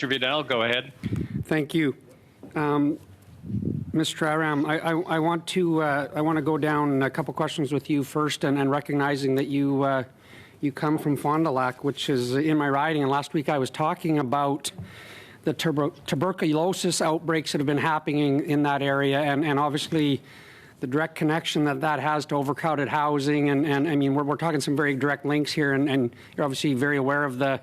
Mr. Vidal, go ahead. Thank you. Mr. Aram, I want to go down a couple questions with you first, and recognizing that you come from Fond du Lac, which is in my riding. And last week I was talking about the tuberculosis outbreaks that have been happening in that area, and obviously the direct connection that has to overcrowded housing. And I mean, we're talking some very direct links here, and you're obviously very aware of the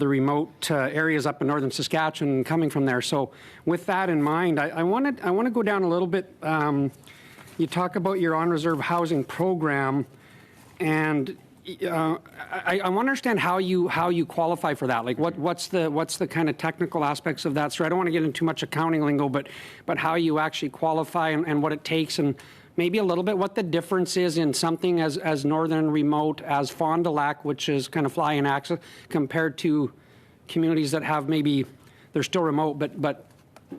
remote areas up in northern Saskatchewan coming from there. So with that in mind, I want to go down a little bit. You talk about your on-reserve housing program, and I want to understand how you qualify for that. Like what's the kind of technical aspects of that? So I don't want to get into too much accounting lingo, but how you actually qualify and what it takes, and maybe a little bit what the difference is in something as northern remote as Fond du Lac, which is kind of fly-in access, compared to communities that have maybe they're still remote, but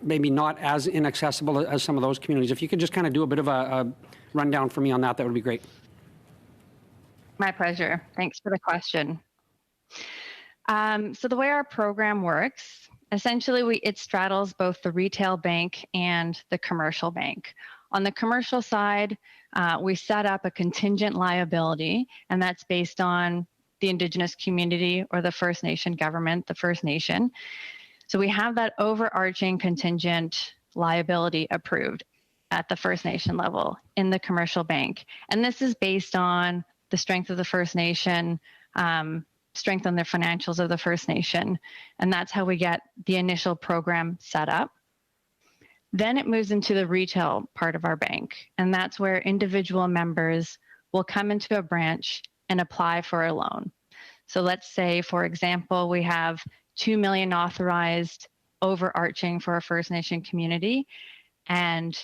maybe not as inaccessible as some of those communities. If you could just kind of do a bit of a rundown for me on that, that would be great. My pleasure. Thanks for the question. So the way our program works, essentially it straddles both the retail bank and the commercial bank. On the commercial side, we set up a contingent liability, and that's based on the Indigenous community or the First Nation government, the First Nation. So we have that overarching contingent liability approved at the First Nation level in the commercial bank. And this is based on the strength of the First Nation, strength on the financials of the First Nation. And that's how we get the initial program set up. Then it moves into the retail part of our bank. And that's where individual members will come into a branch and apply for a loan. So let's say, for example, we have $2 million authorized overarching for a First Nation community. And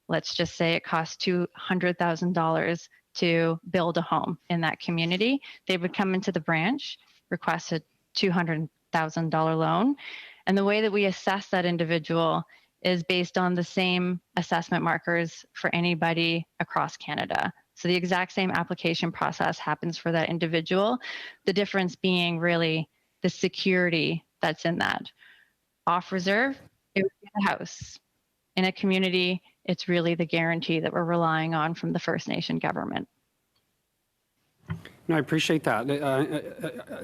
let's just say it costs $200,000 to build a home in that community. They would come into the branch, request a $200,000 loan. And the way that we assess that individual is based on the same assessment markers for anybody across Canada. So the exact same application process happens for that individual. The difference being really the security that's in that. Off reserve, it would be a house. In a community, it's really the guarantee that we're relying on from the First Nation government. No, I appreciate that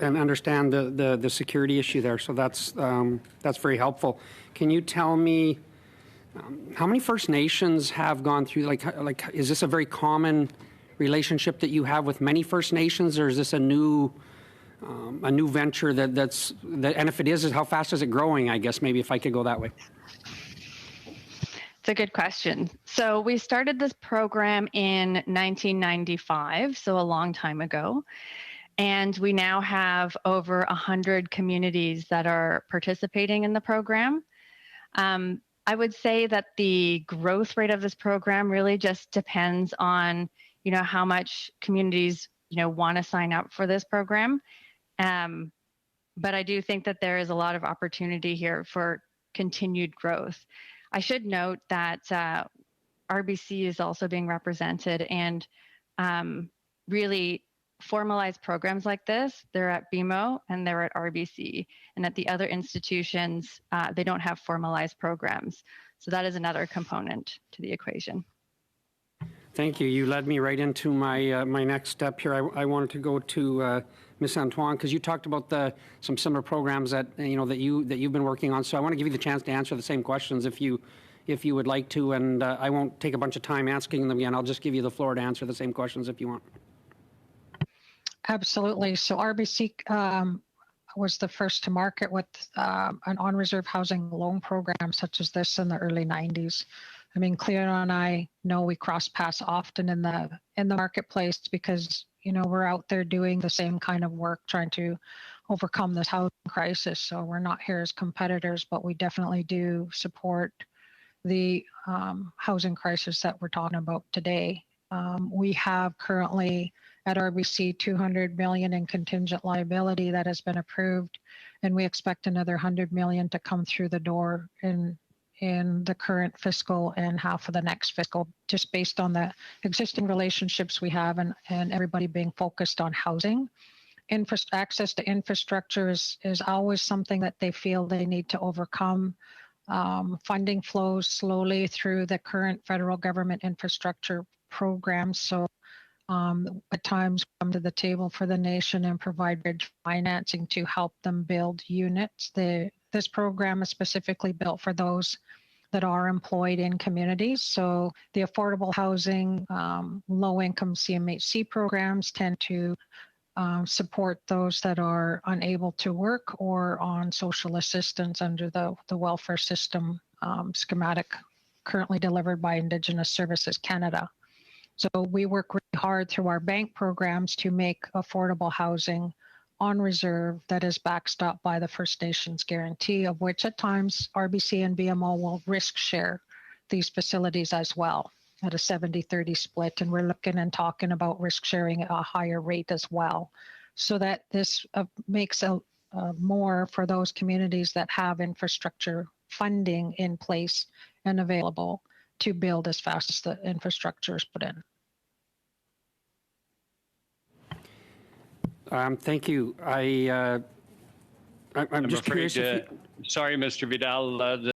and understand the security issue there. So that's very helpful. Can you tell me how many First Nations have gone through? Like, is this a very common relationship that you have with many First Nations, or is this a new venture and if it is, how fast is it growing? I guess maybe if I could go that way. It's a good question. So we started this program in 1995, so a long time ago. And we now have over 100 communities that are participating in the program. I would say that the growth rate of this program really just depends on, how much communities, want to sign up for this program. But I do think that there is a lot of opportunity here for continued growth. I should note that RBC is also being represented, and really formalized programs like this, they're at BMO and they're at RBC. And at the other institutions, they don't have formalized programs. So that is another component to the equation. Thank you. You led me right into my my next step here. I wanted to go to Ms. Antoine, because you talked about some similar programs that you've been working on. So I want to give you the chance to answer the same questions if you would like to, and I won't take a bunch of time asking them again. I'll just give you the floor to answer the same questions if you want. Absolutely. So RBC was the first to market with an on-reserve housing loan program such as this in the early 90s. I mean, Cleo and I know we cross paths often in the marketplace because we're out there doing the same kind of work, trying to overcome this housing crisis. So we're not here as competitors, but we definitely do support the housing crisis that we're talking about today. We have currently at RBC $200 million in contingent liability that has been approved, and we expect another $100 million to come through the door in the current fiscal and half of the next fiscal, just based on the existing relationships we have and everybody being focused on housing. access to infrastructure is always something that they feel they need to overcome. Funding flows slowly through the current federal government infrastructure programs. So at times come to the table for the nation and provide bridge financing to help them build units. This program is specifically built for those that are employed in communities. So the affordable housing, low-income CMHC programs tend to support those that are unable to work or on social assistance under the welfare system schematic currently delivered by Indigenous Services Canada. So we work really hard through our bank programs to make affordable housing on reserve that is backstopped by the First Nations guarantee, of which at times RBC and BMO will risk share these facilities as well at a 70-30 split. And we're looking and talking about risk sharing at a higher rate as well, so that this makes more for those communities that have infrastructure funding in place and available to build as fast as the infrastructure is put in. Thank you. I'm just afraid, curious. sorry, Mr. Vidal,